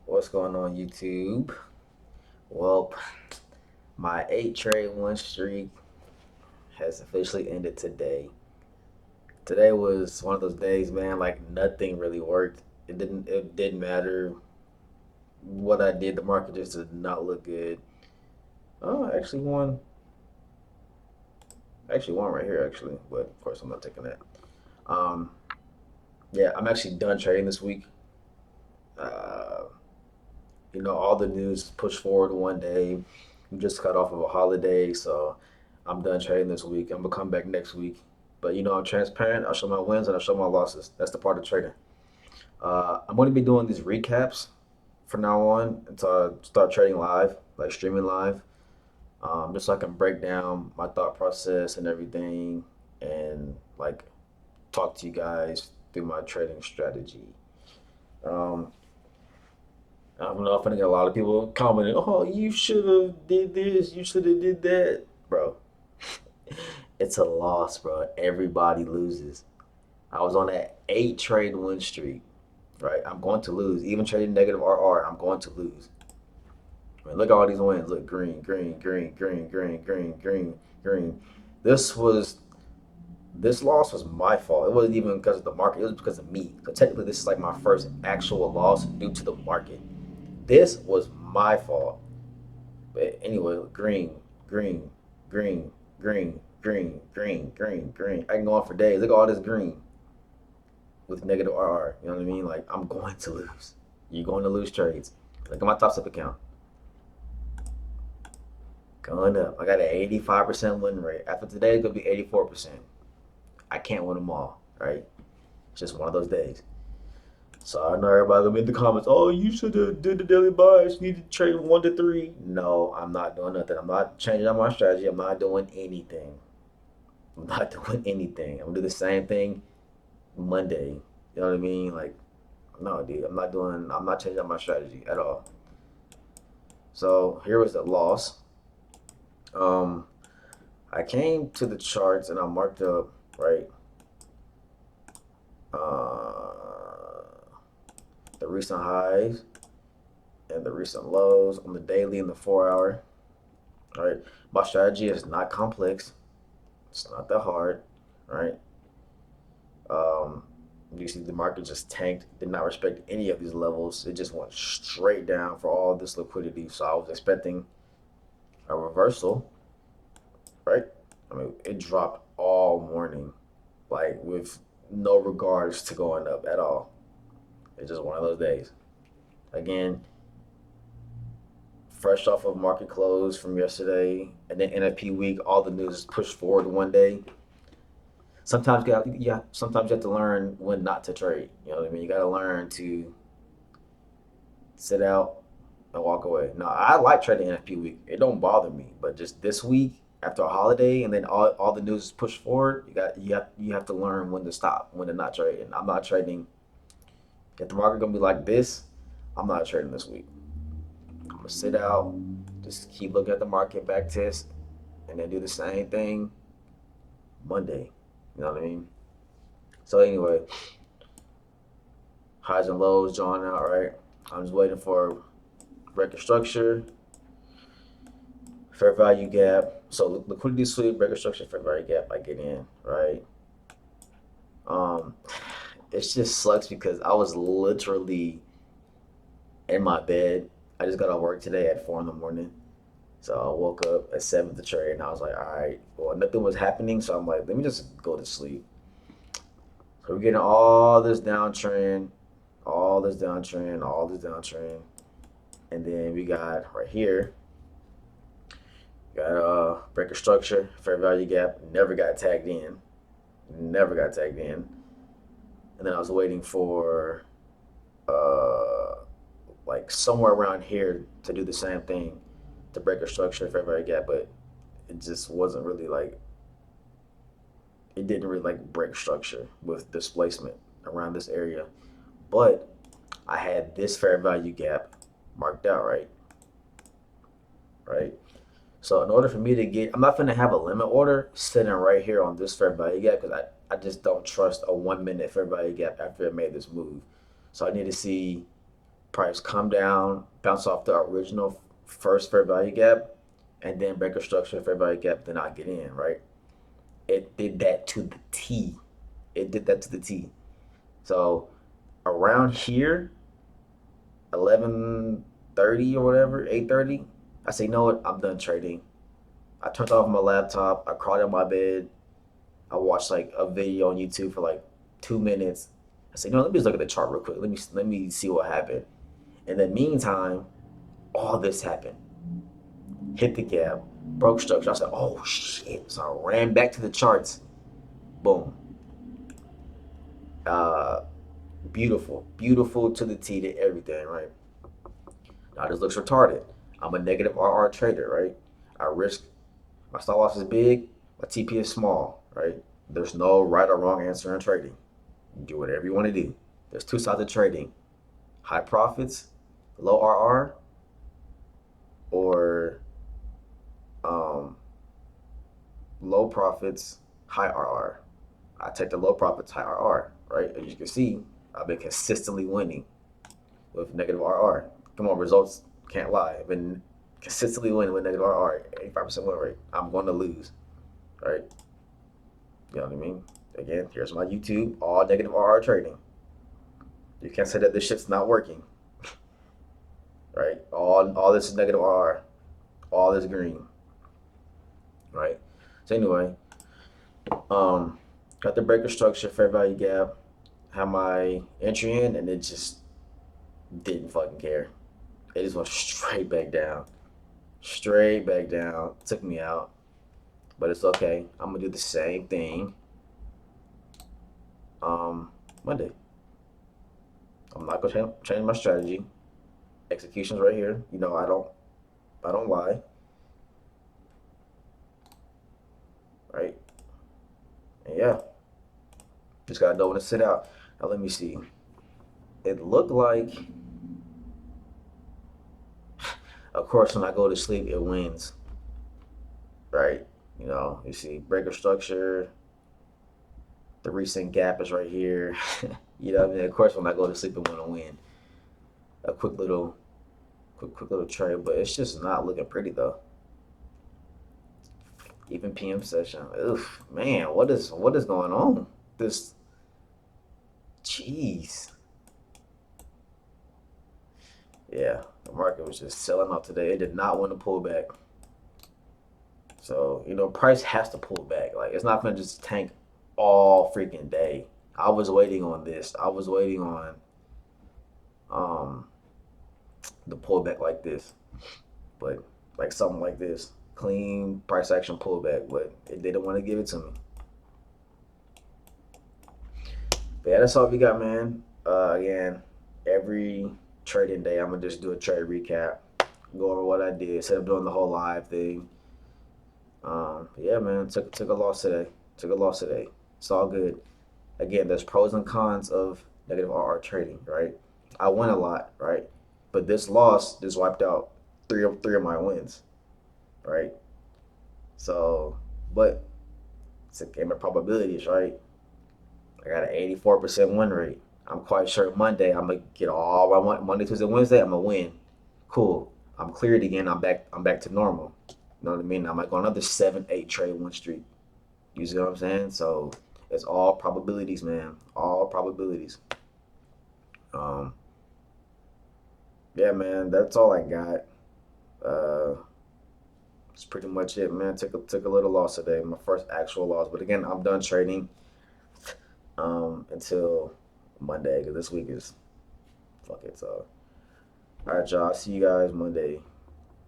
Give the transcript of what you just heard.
What's going on, YouTube? Well, my 8 trade 1 streak has officially ended today. Today was one of those days, man. Like nothing really worked. It didn't matter what I did. The market just did not look good. Oh, I actually won right here, actually. But of course, I'm not taking that. Um, yeah, I'm actually done trading this week. Uh, all the news pushed forward one day. We just got off of a holiday, so I'm done trading this week. I'm gonna come back next week. But I'm transparent. I'll show my wins and I'll show my losses. That's the part of trading. I'm going to be doing these recaps from now on until I start trading live, like streaming live, just so I can break down my thought process and everything, and like talk to you guys through my trading strategy. Um, I don't know if I get a lot of people commenting, "Oh, you should have did this. You should have did that, bro." It's a loss, bro. Everybody loses. I was on that 8 trade 1 streak, right? I'm going to lose. Even trading negative RR, I'm going to lose. I mean, look at all these wins. Look, green, green, green, green, green, green, green, green. This was this loss was my fault. It wasn't even because of the market. It was because of me. So technically, this is like my first actual loss due to the market. This was my fault. But anyway, green, green, green, green, green, green, green, green. I can go on for days. Look at all this green with negative RR. You know what I mean? Like I'm going to lose. You're going to lose trades. Look at my top step account. Going up. I got an 85% win rate. After today, it's gonna be 84%. I can't win them all, right? It's just one of those days. So I know everybody gonna be in the comments. Oh, you should have did the daily buys. You need to trade 1 to 3. No, I'm not doing nothing. I'm not changing up my strategy. I'm not doing anything. I'm not doing anything. I'm gonna do the same thing Monday. You know what I mean? Like, no, dude. I'm not changing up my strategy at all. So here was the loss. Um, I came to the charts and I marked up right uh, the recent highs and the recent lows on the daily and the 4 hour. Right, my strategy is not complex. It's not that hard. Right. Um, you see the market just tanked, did not respect any of these levels. It just went straight down for all this liquidity. So I was expecting a reversal, right? I mean, it dropped all morning, like with no regards to going up at all. It's just one of those days. Again, fresh off of market close from yesterday, and then NFP week, all the news is pushed forward one day. Sometimes you have to learn when not to trade. You know what I mean? You got to learn to sit out and walk away. Now, I like trading NFP week. It don't bother me, but just this week after a holiday and then all the news is pushed forward, you have to learn when to stop, when to not trade. And I'm not trading. If the market gonna be like this, I'm not trading this week. I'm gonna sit out, just keep looking at the market, back test, and then do the same thing Monday. You know what I mean? So anyway, highs and lows drawn out, right? I'm just waiting for record structure, fair value gap. So liquidity sweep, record structure, fair value gap. I get in, right? Um, it just sucks because I was literally in my bed. I just got off work today at 4 in the morning. So I woke up at 7 to trade, and I was like, all right, well, nothing was happening. So I'm like, let me just go to sleep. So we're getting all this downtrend, all this downtrend, all this downtrend. And then we got right here, got breaker structure, fair value gap, never got tagged in. Never got tagged in. And then I was waiting for uh like somewhere around here to do the same thing to break a structure, fair value gap, but it just wasn't really like it didn't really like break structure with displacement around this area. But I had this fair value gap marked out, right? Right. So in order for me to get, I'm not gonna have a limit order sitting right here on this fair value gap because I just don't trust a 1 minute fair value gap after I made this move. So I need to see price come down, bounce off the original first fair value gap, and then break a structure fair value gap, then I get in, right? It did that to the T. It did that to the T. So around here, 11:30 or whatever, 8:30, I say, you know what? I'm done trading. I turned off my laptop. I crawled in my bed. I watched like a video on YouTube for like 2 minutes. I said, you know, let me just look at the chart real quick. Let me see what happened. In the meantime, all this happened. Hit the gap, broke structure. I said, oh shit. So I ran back to the charts. Boom. Uh, beautiful, beautiful to the T to everything, right? Now this looks retarded. I'm a negative RR trader, right? I risk my stop loss is big, my TP is small, right? There's no right or wrong answer in trading. You do whatever you want to do. There's two sides of trading: high profits, low RR, or um, low profits, high RR. I take the low profits, high RR, right? As you can see, I've been consistently winning with negative RR. Come on, results can't lie. I've been consistently winning with negative RR, 85% win rate. I'm going to lose, right? You know what I mean? Again, here's my YouTube, all negative RR trading. You can't say that this shit's not working, right? All this is negative RR, all this green, right? So anyway, got the breaker structure, fair value gap, have my entry in, and it just didn't fucking care. It just went straight back down, took me out, but it's okay. I'm gonna do the same thing Monday. I'm not gonna change my strategy. Execution's right here. You know I don't lie, right? And yeah, just gotta know when to sit out. Now let me see. It looked like, of course, when I go to sleep, it wins, right? You know, you see breaker structure. The recent gap is right here. You know what I mean? Of course, when I go to sleep, I'm gonna win. A quick little trade, but it's just not looking pretty though. Even PM session. Oof, man, what is going on? This, jeez. Yeah, the market was just selling out today. It did not want to pull back. So, price has to pull back. Like, it's not gonna just tank all freaking day. I was waiting on this. I was waiting on um the pullback like this, but like something like this, clean price action pullback, but it didn't want to give it to me. But yeah, that's all we got, man. Again, every trading day, I'm gonna just do a trade recap, go over what I did instead of doing the whole live thing. Yeah, man, took a loss today. Took a loss today. It's all good. Again, there's pros and cons of negative RR trading, right? I win a lot, right? But this loss just wiped out three of my wins, right? So, but it's a game of probabilities, right? I got an 84% win rate. I'm quite sure Monday I'm gonna get all my Monday, Tuesday, Wednesday. I'm gonna win. Cool. I'm cleared again. I'm back. I'm back to normal. You know what I mean? I'm like on another 7, 8 trade win streak. You see what I'm saying? So it's all probabilities, man. All probabilities. Um, yeah, man. That's all I got. Uh, that's pretty much it, man. Took a little loss today. My first actual loss, but again, I'm done trading until Monday because this week is fuck it. So, all right, y'all. See you guys Monday.